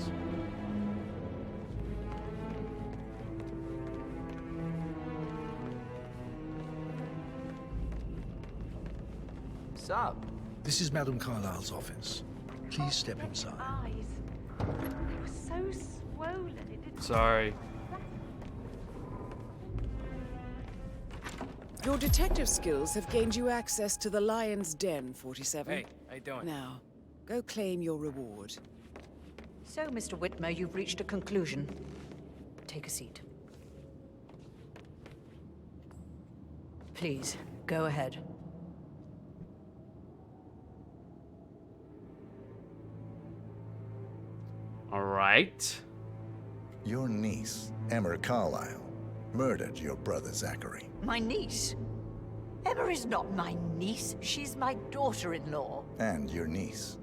Sup? This is Madame Carlisle's office. Please step inside. Eyes. They were so swollen. It didn't. Sorry. Your detective skills have gained you access to the Lion's Den, 47. Hey, how you doing? Now, go claim your reward. So, Mr. Whitmer, you've reached a conclusion. Take a seat. Please, go ahead. All right. Your niece, Emma Carlisle, murdered your brother Zachary. My niece? Emma is not my niece. She's my daughter-in-law. And your niece.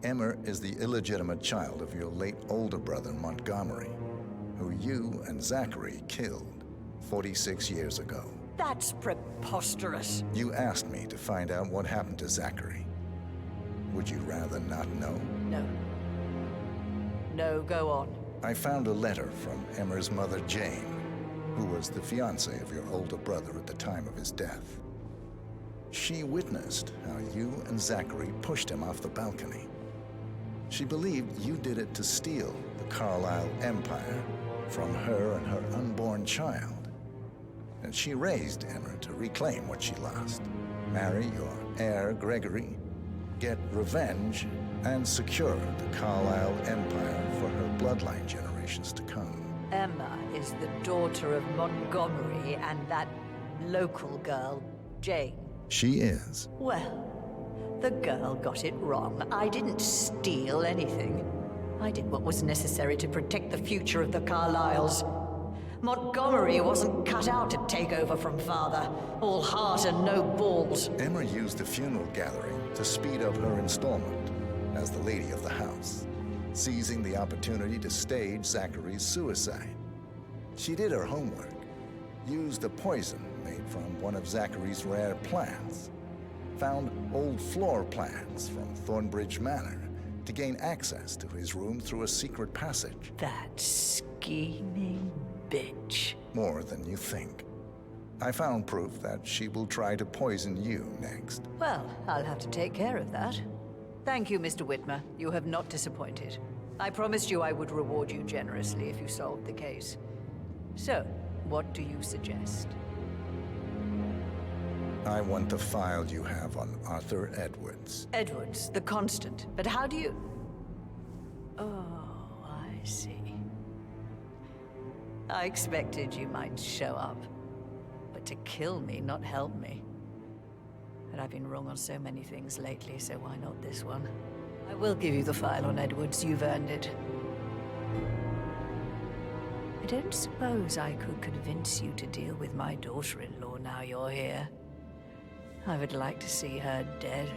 Emma is the illegitimate child of your late older brother Montgomery, who you and Zachary killed 46 years ago. That's preposterous. You asked me to find out what happened to Zachary. Would you rather not know? No. No, go on. I found a letter from Emma's mother, Jane, who was the fiancée of your older brother at the time of his death. She witnessed how you and Zachary pushed him off the balcony. She believed you did it to steal the Carlisle empire from her and her unborn child. And she raised Emma to reclaim what she lost. Marry your heir, Gregory, get revenge, and secure the Carlisle empire for her bloodline generations to come. Emma is the daughter of Montgomery and that local girl, Jane. She is. Well, the girl got it wrong. I didn't steal anything. I did what was necessary to protect the future of the Carlisles. Montgomery wasn't cut out to take over from father. All heart and no balls. Emma used the funeral gathering to speed up her installment as the lady of the house, seizing the opportunity to stage Zachary's suicide. She did her homework, used a poison made from one of Zachary's rare plants, found old floor plans from Thornbridge Manor to gain access to his room through a secret passage. That scheming bitch. More than you think. I found proof that she will try to poison you next. Well, I'll have to take care of that. Thank you, Mr. Whitmer. You have not disappointed. I promised you I would reward you generously if you solved the case. So, what do you suggest? I want the file you have on Arthur Edwards. Edwards, the Constant. But how do you... Oh, I see. I expected you might show up. But to kill me, not help me. But I've been wrong on so many things lately, so why not this one? I will give you the file on Edwards. You've earned it. I don't suppose I could convince you to deal with my daughter-in-law now you're here. I would like to see her dead.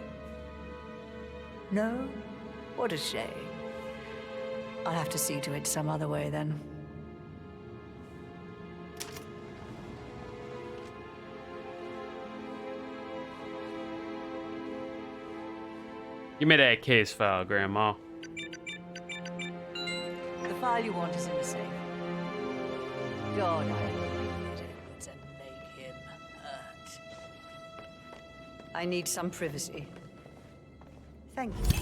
No? What a shame. I'll have to see to it some other way then. Give me that case file, Grandma. file you want is in the safe. God, I hope you get Edwards and make him hurt. I need some privacy. Thank you.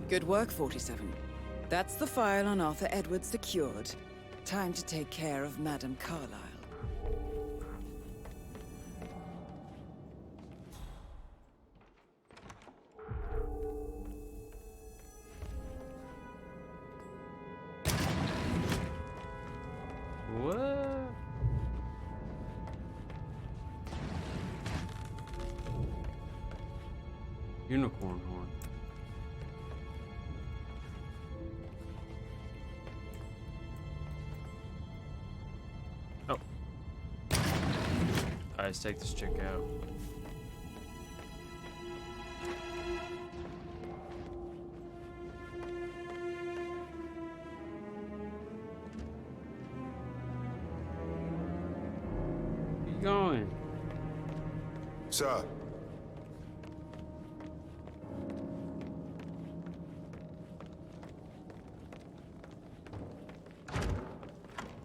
Good work, 47. That's the file on Arthur Edwards secured. Time to take care of Madame Carlyle. What? Unicorn horn. Oh. Alright, let's take this chick out. Keep going. Sir.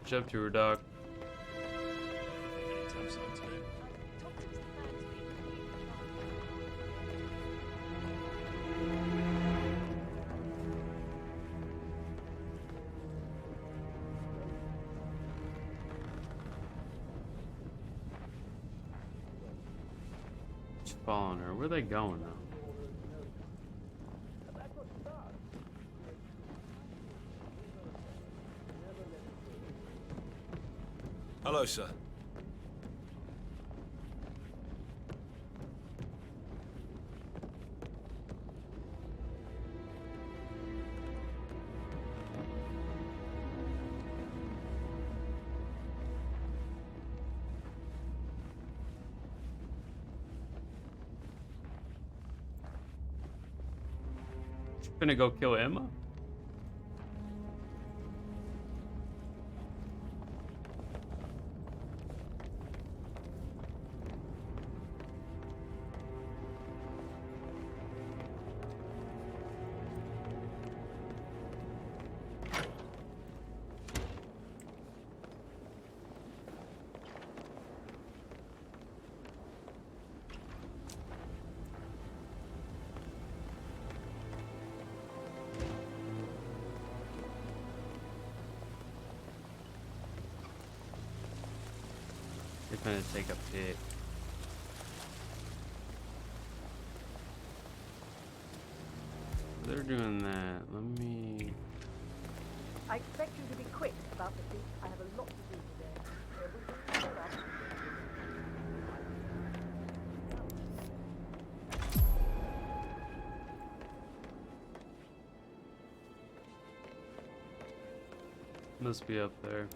Jump to her, dog. Just following her. Where are they going now? Hello, sir. Finna go kill Emma? They're gonna take a pic. They're doing that. Let me. I expect you to be quick about the feast. I have a lot to do today. Must be up there.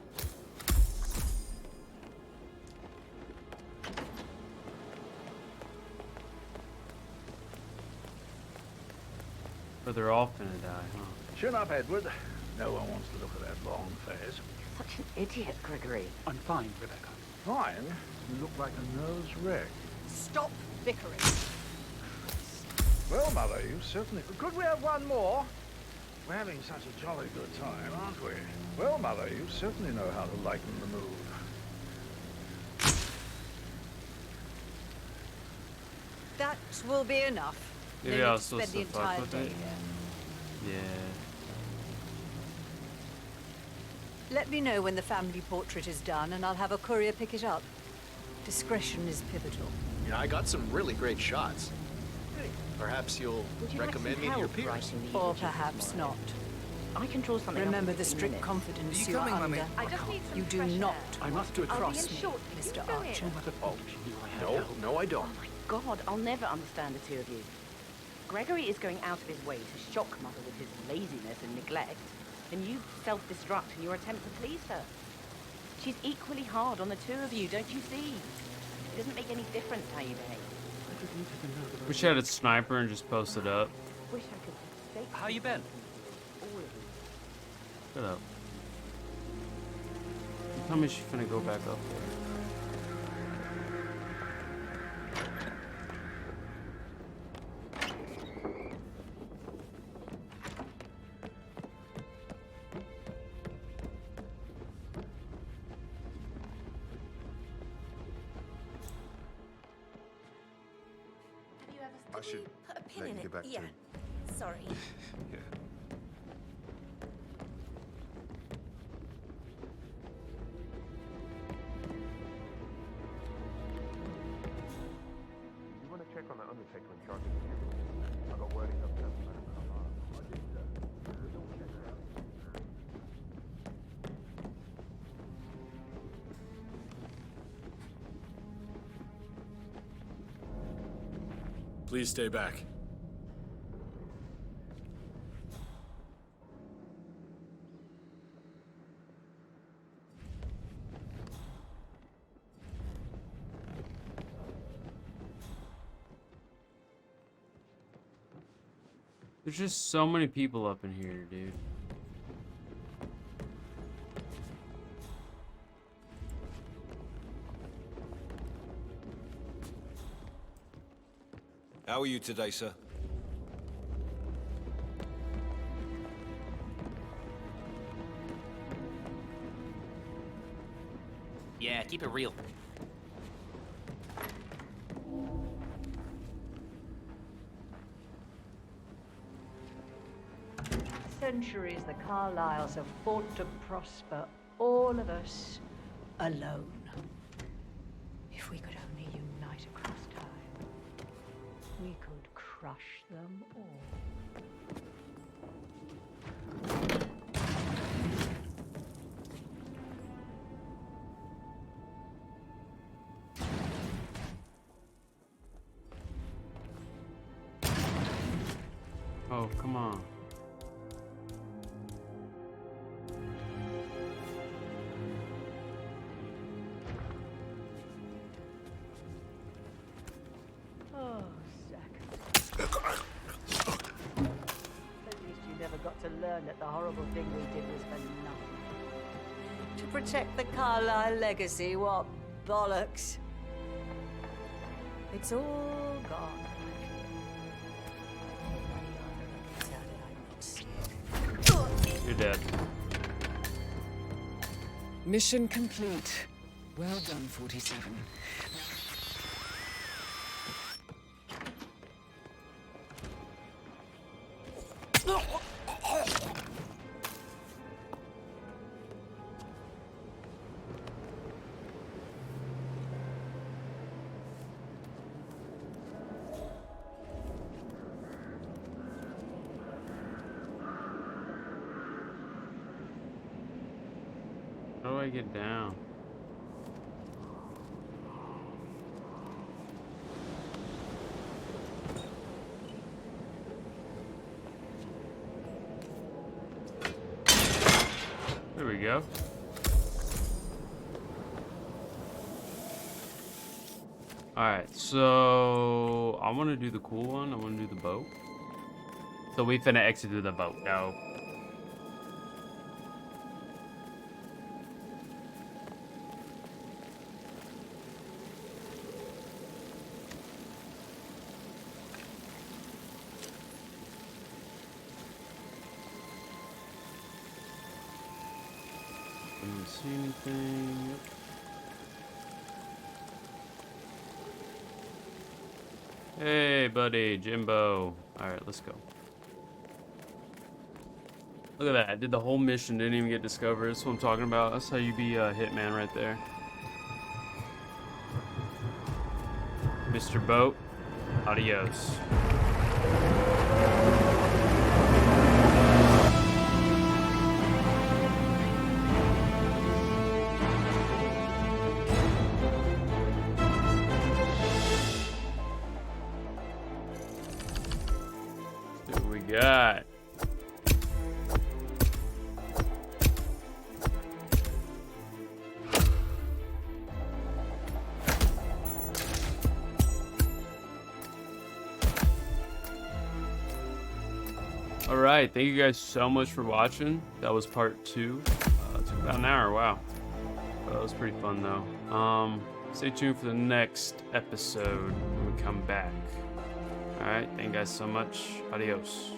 But they're all finna die, huh? Chin up, Edward. No one wants to look at that long face. Such an idiot, Gregory. I'm fine, Rebecca. Fine? You look like a nervous wreck. Stop bickering. Well, Mother, you certainly... Could we have one more? We're having such a jolly good time, aren't we? Well, Mother, you certainly know how to lighten the mood. That will be enough. Maybe No I need was to supposed spend to the fuck entire with day it. here. Yeah. Let me know when the family portrait is done, and I'll have a courier pick it up. Discretion is pivotal. Yeah, I got some really great shots. Perhaps you'll recommend me to your peers. Or perhaps not. I can draw something. Remember the strict confidence you are under. You do not must do it cross me, Mr. Archer. No, I don't. God, I'll never understand the two of you. Gregory is going out of his way to shock Mother with his laziness and neglect, and you self-destruct in your attempt to please her. She's equally hard on the two of you, don't you see? It doesn't make any difference how you behave. Wish I had a sniper and just posted up. Wish I could stay. How you been? All of you. Shut up. You tell me she's gonna go back up there. I should Put a pin let in you it. get back Yeah. to... Sorry. Yeah. You want to check on that Undertaker in charge of the funeral? I got word he's up there. Please stay back. There's just so many people up in here, dude. How are you today, sir? Yeah, keep it real. Centuries the Carlyles have fought to prosper, all of us alone. If we could only unite across time, we could crush them all. Oh, come on. Oh, Zach. At least you never got to learn that the horrible thing we did was for nothing. To protect the Carlyle legacy, what bollocks. It's all gone. You're dead. Mission complete. Well done, 47. How do I get down? There we go. Alright, so I want to do the cool one. I want to do the boat. So we finna exit through the boat. No. Didn't see anything. Yep. Hey, buddy, Jimbo. All right, let's go. Look at that. I did the whole mission, didn't even get discovered. That's what I'm talking about. That's how you be a hitman right there. Mr. Boat, adios. What we got? Alright, thank you guys so much for watching. That was part 2. It took about an hour, wow. That was pretty fun though. Stay tuned for the next episode when we come back. Alright, thank you guys so much. Adios.